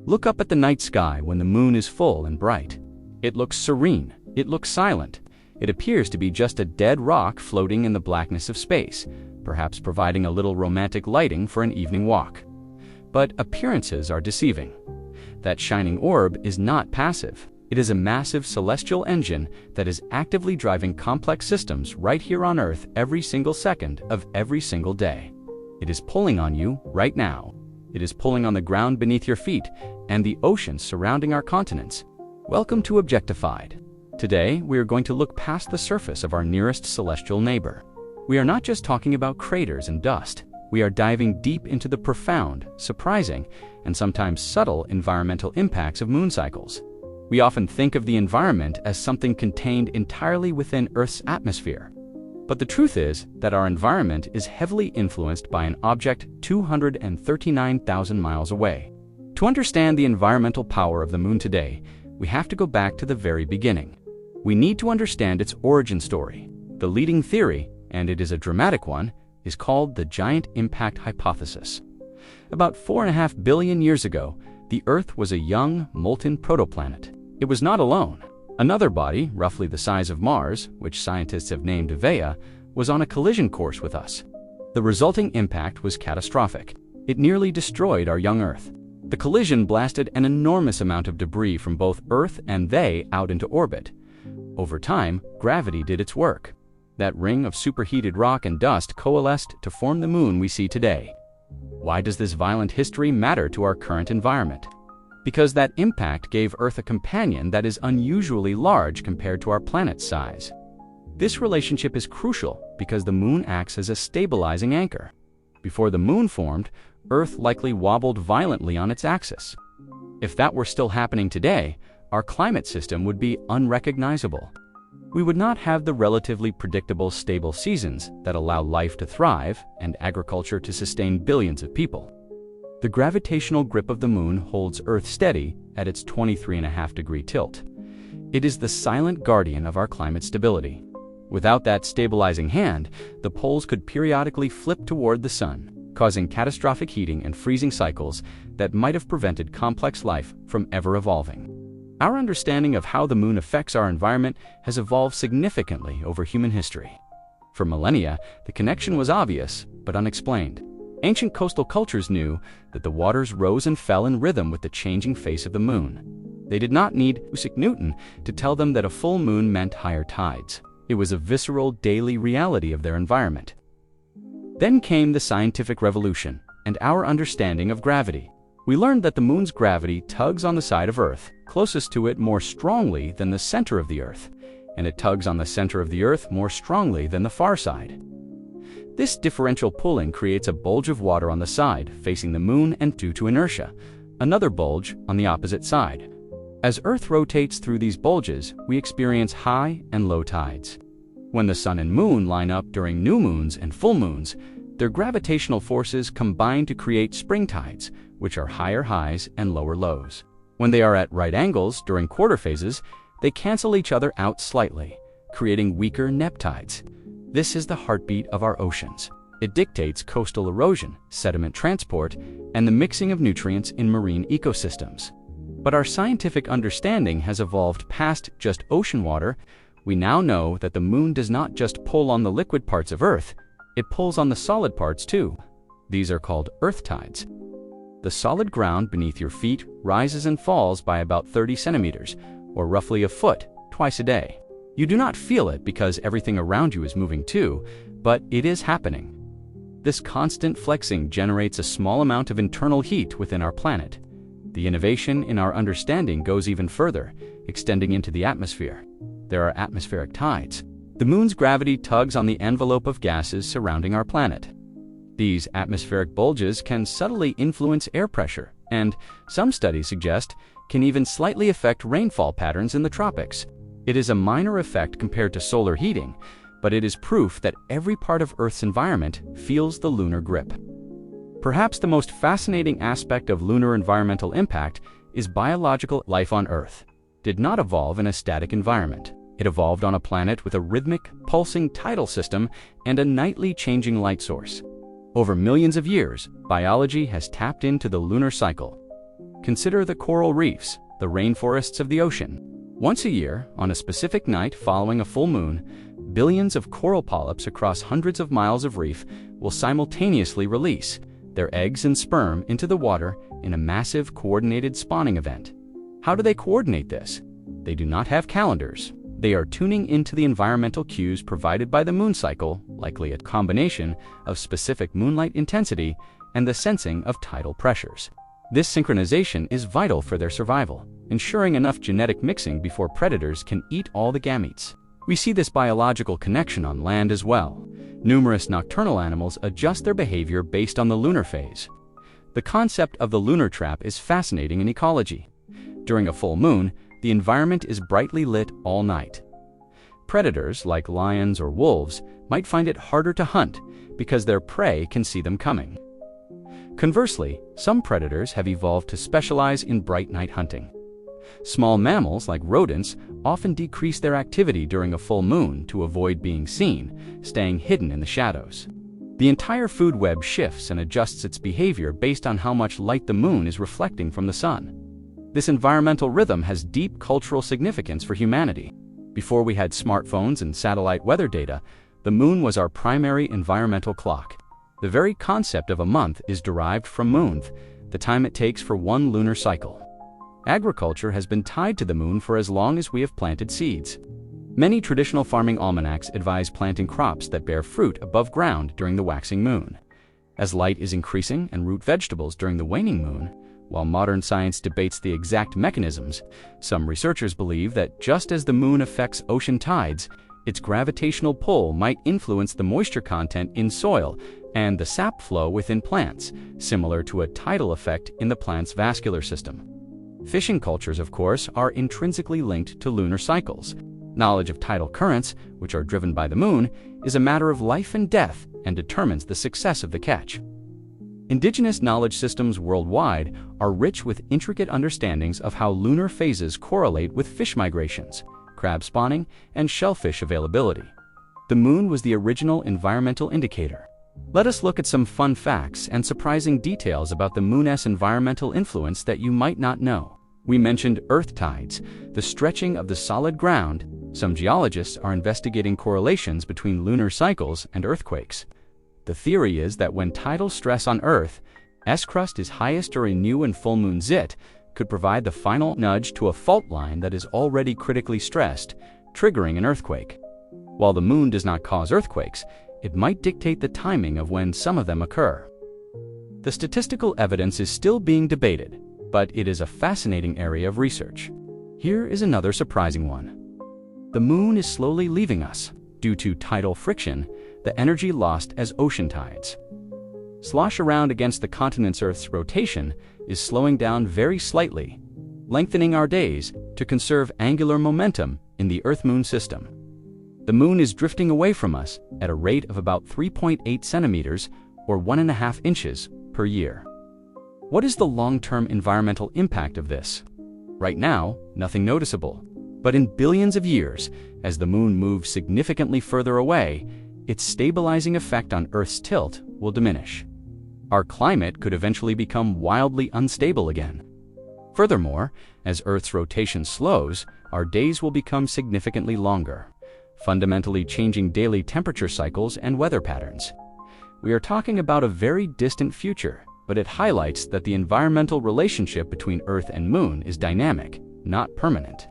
Look up at the night sky when the moon is full and bright. It looks serene. It looks silent. It appears to be just a dead rock floating in the blackness of space, perhaps providing a little romantic lighting for an evening walk. But appearances are deceiving. That shining orb is not passive. It is a massive celestial engine that is actively driving complex systems right here on Earth every single second of every single day. It is pulling on you right now. It is pulling on the ground beneath your feet and the oceans surrounding our continents. Welcome to Objectified. Today, we are going to look past the surface of our nearest celestial neighbor. We are not just talking about craters and dust. We are diving deep into the profound, surprising, and sometimes subtle environmental impacts of moon cycles. We often think of the environment as something contained entirely within Earth's atmosphere. But the truth is that our environment is heavily influenced by an object 239,000 miles away. To understand the environmental power of the moon today, we have to go back to the very beginning. We need to understand its origin story. The leading theory, and it is a dramatic one, is called the giant impact hypothesis. About 4.5 billion years ago, the Earth was a young, molten protoplanet. It was not alone. Another body, roughly the size of Mars, which scientists have named Vega, was on a collision course with us. The resulting impact was catastrophic. It nearly destroyed our young Earth. The collision blasted an enormous amount of debris from both Earth and they out into orbit. Over time, gravity did its work. That ring of superheated rock and dust coalesced to form the moon we see today. Why does this violent history matter to our current environment? Because that impact gave Earth a companion that is unusually large compared to our planet's size. This relationship is crucial because the moon acts as a stabilizing anchor. Before the moon formed, Earth likely wobbled violently on its axis. If that were still happening today, our climate system would be unrecognizable. We would not have the relatively predictable, stable seasons that allow life to thrive and agriculture to sustain billions of people. The gravitational grip of the moon holds Earth steady at its 23.5-degree tilt. It is the silent guardian of our climate stability. Without that stabilizing hand, the poles could periodically flip toward the sun, causing catastrophic heating and freezing cycles that might have prevented complex life from ever evolving. Our understanding of how the moon affects our environment has evolved significantly over human history. For millennia, the connection was obvious but unexplained. Ancient coastal cultures knew that the waters rose and fell in rhythm with the changing face of the moon. They did not need Isaac Newton to tell them that a full moon meant higher tides. It was a visceral daily reality of their environment. Then came the scientific revolution and our understanding of gravity. We learned that the moon's gravity tugs on the side of Earth, closest to it more strongly than the center of the Earth, and it tugs on the center of the Earth more strongly than the far side. This differential pulling creates a bulge of water on the side facing the moon and due to inertia, another bulge on the opposite side. As Earth rotates through these bulges, we experience high and low tides. When the sun and moon line up during new moons and full moons, their gravitational forces combine to create spring tides, which are higher highs and lower lows. When they are at right angles during quarter phases, they cancel each other out slightly, creating weaker neap tides. This is the heartbeat of our oceans. It dictates coastal erosion, sediment transport, and the mixing of nutrients in marine ecosystems. But our scientific understanding has evolved past just ocean water. We now know that the moon does not just pull on the liquid parts of Earth, it pulls on the solid parts too. These are called earth tides. The solid ground beneath your feet rises and falls by about 30 centimeters, or roughly a foot, twice a day. You do not feel it because everything around you is moving too, but it is happening. This constant flexing generates a small amount of internal heat within our planet. The innovation in our understanding goes even further, extending into the atmosphere. There are atmospheric tides. The moon's gravity tugs on the envelope of gases surrounding our planet. These atmospheric bulges can subtly influence air pressure, and some studies suggest can even slightly affect rainfall patterns in the tropics. It is a minor effect compared to solar heating, but it is proof that every part of Earth's environment feels the lunar grip. Perhaps the most fascinating aspect of lunar environmental impact is biological life on Earth did not evolve in a static environment. It evolved on a planet with a rhythmic, pulsing tidal system and a nightly changing light source. Over millions of years, biology has tapped into the lunar cycle. Consider the coral reefs, the rainforests of the ocean. Once a year, on a specific night following a full moon, billions of coral polyps across hundreds of miles of reef will simultaneously release their eggs and sperm into the water in a massive coordinated spawning event. How do they coordinate this? They do not have calendars. They are tuning into the environmental cues provided by the moon cycle, likely a combination of specific moonlight intensity and the sensing of tidal pressures. This synchronization is vital for their survival, ensuring enough genetic mixing before predators can eat all the gametes. We see this biological connection on land as well. Numerous nocturnal animals adjust their behavior based on the lunar phase. The concept of the lunar trap is fascinating in ecology. During a full moon, the environment is brightly lit all night. Predators, like lions or wolves, might find it harder to hunt because their prey can see them coming. Conversely, some predators have evolved to specialize in bright night hunting. Small mammals, like rodents, often decrease their activity during a full moon to avoid being seen, staying hidden in the shadows. The entire food web shifts and adjusts its behavior based on how much light the moon is reflecting from the sun. This environmental rhythm has deep cultural significance for humanity. Before we had smartphones and satellite weather data, the moon was our primary environmental clock. The very concept of a month is derived from moonth, the time it takes for one lunar cycle. Agriculture has been tied to the moon for as long as we have planted seeds. Many traditional farming almanacs advise planting crops that bear fruit above ground during the waxing moon. As light is increasing and root vegetables during the waning moon, while modern science debates the exact mechanisms, some researchers believe that just as the moon affects ocean tides, its gravitational pull might influence the moisture content in soil and the sap flow within plants, similar to a tidal effect in the plant's vascular system. Fishing cultures, of course, are intrinsically linked to lunar cycles. Knowledge of tidal currents, which are driven by the moon, is a matter of life and death and determines the success of the catch. Indigenous knowledge systems worldwide are rich with intricate understandings of how lunar phases correlate with fish migrations, crab spawning, and shellfish availability. The moon was the original environmental indicator. Let us look at some fun facts and surprising details about the moon's environmental influence that you might not know. We mentioned earth tides, the stretching of the solid ground. Some geologists are investigating correlations between lunar cycles and earthquakes. The theory is that when tidal stress on Earth, S-crust is highest during new and full moon zit, could provide the final nudge to a fault line that is already critically stressed, triggering an earthquake. While the moon does not cause earthquakes, it might dictate the timing of when some of them occur. The statistical evidence is still being debated, but it is a fascinating area of research. Here is another surprising one. The moon is slowly leaving us. Due to tidal friction, the energy lost as ocean tides slosh around against the continent's Earth's rotation is slowing down very slightly, lengthening our days to conserve angular momentum in the Earth-Moon system. The moon is drifting away from us at a rate of about 3.8 centimeters or 1.5 inches per year. What is the long-term environmental impact of this? Right now, nothing noticeable. But in billions of years, as the moon moves significantly further away, its stabilizing effect on Earth's tilt will diminish. Our climate could eventually become wildly unstable again. Furthermore, as Earth's rotation slows, our days will become significantly longer, fundamentally changing daily temperature cycles and weather patterns. We are talking about a very distant future, but it highlights that the environmental relationship between Earth and Moon is dynamic, not permanent.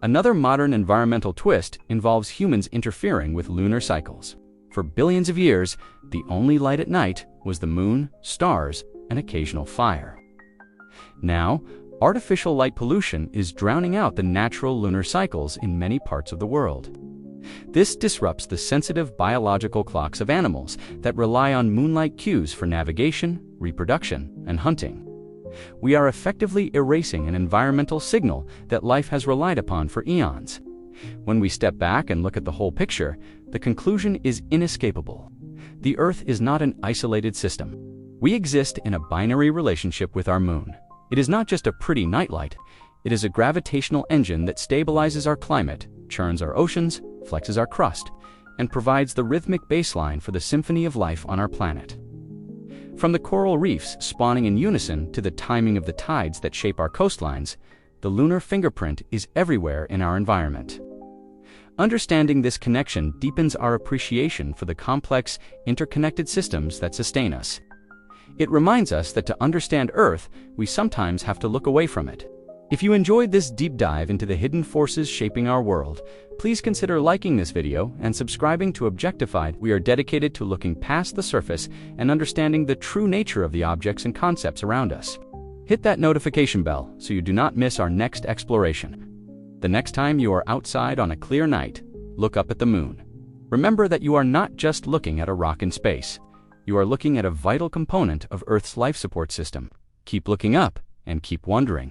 Another modern environmental twist involves humans interfering with lunar cycles. For billions of years, the only light at night was the moon, stars, and occasional fire. Now, artificial light pollution is drowning out the natural lunar cycles in many parts of the world. This disrupts the sensitive biological clocks of animals that rely on moonlight cues for navigation, reproduction, and hunting. We are effectively erasing an environmental signal that life has relied upon for eons. When we step back and look at the whole picture, the conclusion is inescapable. The Earth is not an isolated system. We exist in a binary relationship with our moon. It is not just a pretty nightlight. It is a gravitational engine that stabilizes our climate, churns our oceans, flexes our crust, and provides the rhythmic baseline for the symphony of life on our planet. From the coral reefs spawning in unison to the timing of the tides that shape our coastlines, the lunar fingerprint is everywhere in our environment. Understanding this connection deepens our appreciation for the complex, interconnected systems that sustain us. It reminds us that to understand Earth, we sometimes have to look away from it. If you enjoyed this deep dive into the hidden forces shaping our world, please consider liking this video and subscribing to Objectified. We are dedicated to looking past the surface and understanding the true nature of the objects and concepts around us. Hit that notification bell so you do not miss our next exploration. The next time you are outside on a clear night, look up at the moon. Remember that you are not just looking at a rock in space. You are looking at a vital component of Earth's life support system. Keep looking up and keep wondering.